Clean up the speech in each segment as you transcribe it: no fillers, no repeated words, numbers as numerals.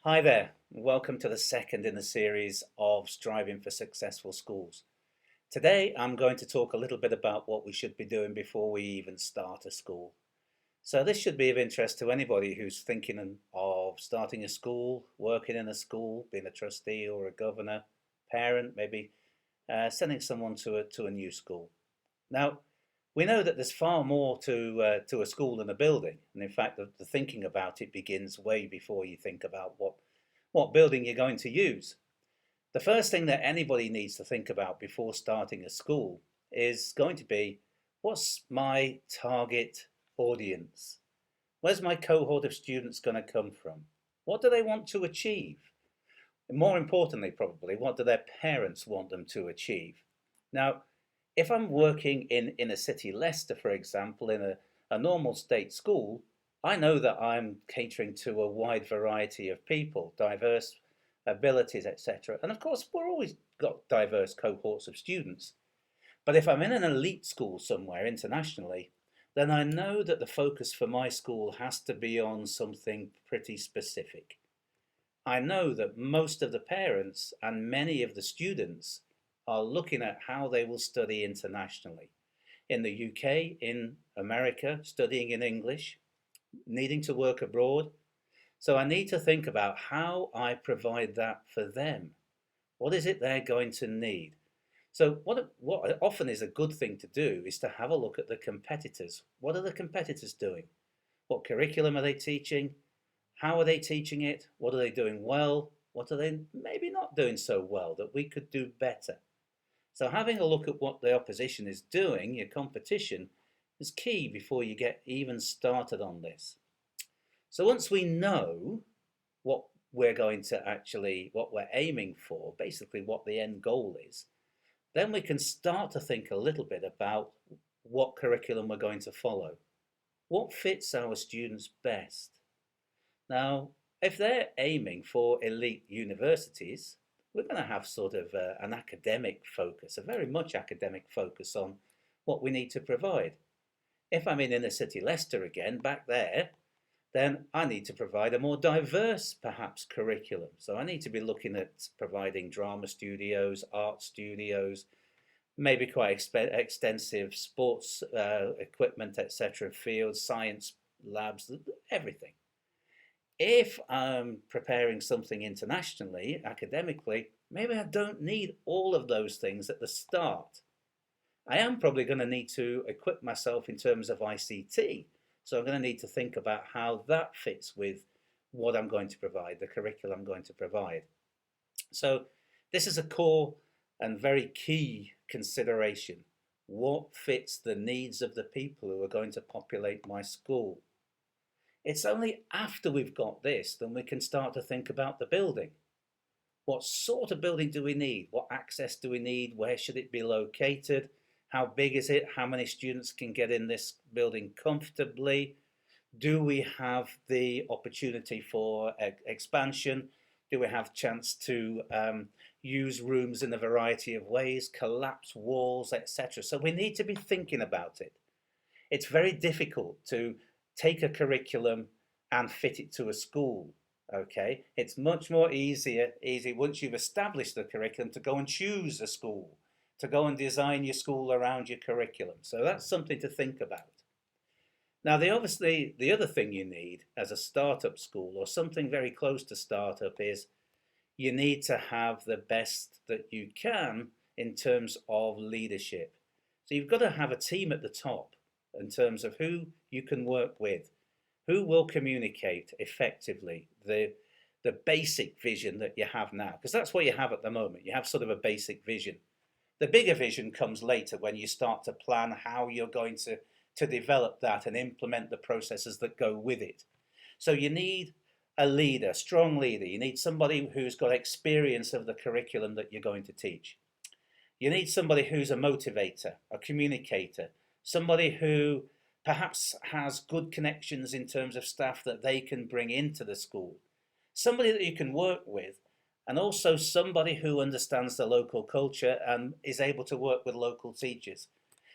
Hi there, welcome to the second in the series of Striving for Successful Schools. Today I'm going to talk a little bit about what we should be doing before we even start a school. So this should be of interest to anybody who's thinking of starting a school, working in a school, being a trustee or a governor, parent, maybe sending someone to a new school. Now, we know that there's far more to a school than a building, and in fact, the thinking about it begins way before you think about what building you're going to use. The first thing that anybody needs to think about before starting a school is going to be, what's my target audience? Where's my cohort of students going to come from? What do they want to achieve? And more importantly, probably, what do their parents want them to achieve? Now, if I'm working in inner city Leicester, for example, in a normal state school, I know that I'm catering to a wide variety of people, diverse abilities, etc. And of course, we're always got diverse cohorts of students. But if I'm in an elite school somewhere internationally, then I know that the focus for my school has to be on something pretty specific. I know that most of the parents and many of the students are looking at how they will study internationally. In the UK, in America, studying in English, needing to work abroad. So I need to think about how I provide that for them. What is it they're going to need? So what often is a good thing to do is to have a look at the competitors. What are the competitors doing? What curriculum are they teaching? How are they teaching it? What are they doing well? What are they maybe not doing so well that we could do better? So having a look at what the opposition is doing, your competition, is key before you get even started on this. So once we know what what we're aiming for, basically what the end goal is, then we can start to think a little bit about what curriculum we're going to follow. What fits our students best? Now, if they're aiming for elite universities, we're going to have sort of an academic focus, a very much academic focus on what we need to provide. If I'm in inner city Leicester again, back there, then I need to provide a more diverse, perhaps, curriculum. So I need to be looking at providing drama studios, art studios, maybe quite extensive sports equipment, etc., fields, science labs, everything. If I'm preparing something internationally, academically, maybe I don't need all of those things at the start. I am probably going to need to equip myself in terms of ICT. So I'm going to need to think about how that fits with what I'm going to provide, the curriculum I'm going to provide. So this is a core and very key consideration. What fits the needs of the people who are going to populate my school? It's only after we've got this then we can start to think about the building. What sort of building do we need? What access do we need? Where should it be located? How big is it? How many students can get in this building comfortably? Do we have the opportunity for expansion? Do we have chance to use rooms in a variety of ways, collapse walls, etc.? So we need to be thinking about it. It's very difficult to take a curriculum and fit it to a school. Okay, it's much more easy once you've established the curriculum to go and choose a school, to go and design your school around your curriculum. So that's something to think about. Now, the other thing you need as a startup school or something very close to startup is you need to have the best that you can in terms of leadership. So you've got to have a team at the top in terms of who you can work with, who will communicate effectively the basic vision that you have now, because that's what you have at the moment. You have sort of a basic vision. The bigger vision comes later when you start to plan how you're going to develop that and implement the processes that go with it. So you need a leader, a strong leader. You need somebody who's got experience of the curriculum that you're going to teach. You need somebody who's a motivator, a communicator, somebody who perhaps has good connections in terms of staff that they can bring into the school, somebody that you can work with, and also somebody who understands the local culture and is able to work with local teachers.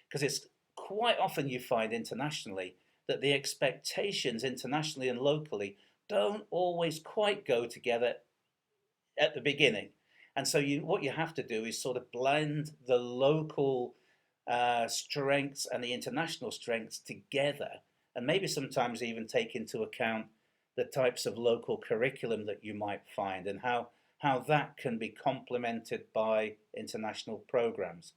Because it's quite often you find internationally that the expectations internationally and locally don't always quite go together at the beginning. And so what you have to do is sort of blend the local strengths and the international strengths together, and maybe sometimes even take into account the types of local curriculum that you might find and how that can be complemented by international programs.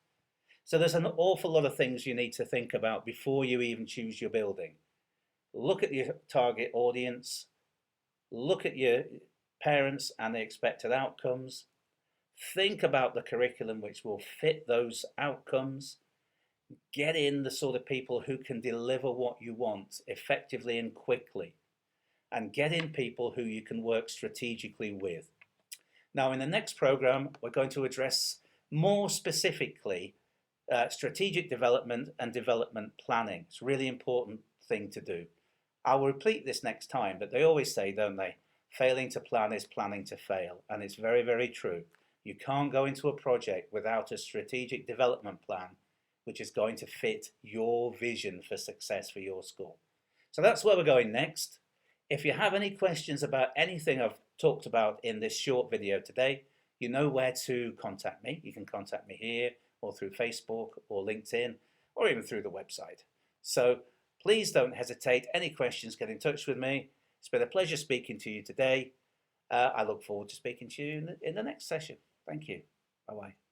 So there's an awful lot of things you need to think about before you even choose your building. Look at your target audience, look at your parents and the expected outcomes, think about the curriculum which will fit those outcomes, get in the sort of people who can deliver what you want effectively and quickly, and get in people who you can work strategically with. Now, in the next program, we're going to address more specifically strategic development and development planning. It's a really important thing to do. I'll repeat this next time, but they always say, don't they, failing to plan is planning to fail. And it's very, very true. You can't go into a project without a strategic development plan, which is going to fit your vision for success for your school. So that's where we're going next. If you have any questions about anything I've talked about in this short video today, you know where to contact me. You can contact me here or through Facebook or LinkedIn or even through the website. So please don't hesitate. Any questions, get in touch with me. It's been a pleasure speaking to you today. I look forward to speaking to you in the next session. Thank you. Bye-bye.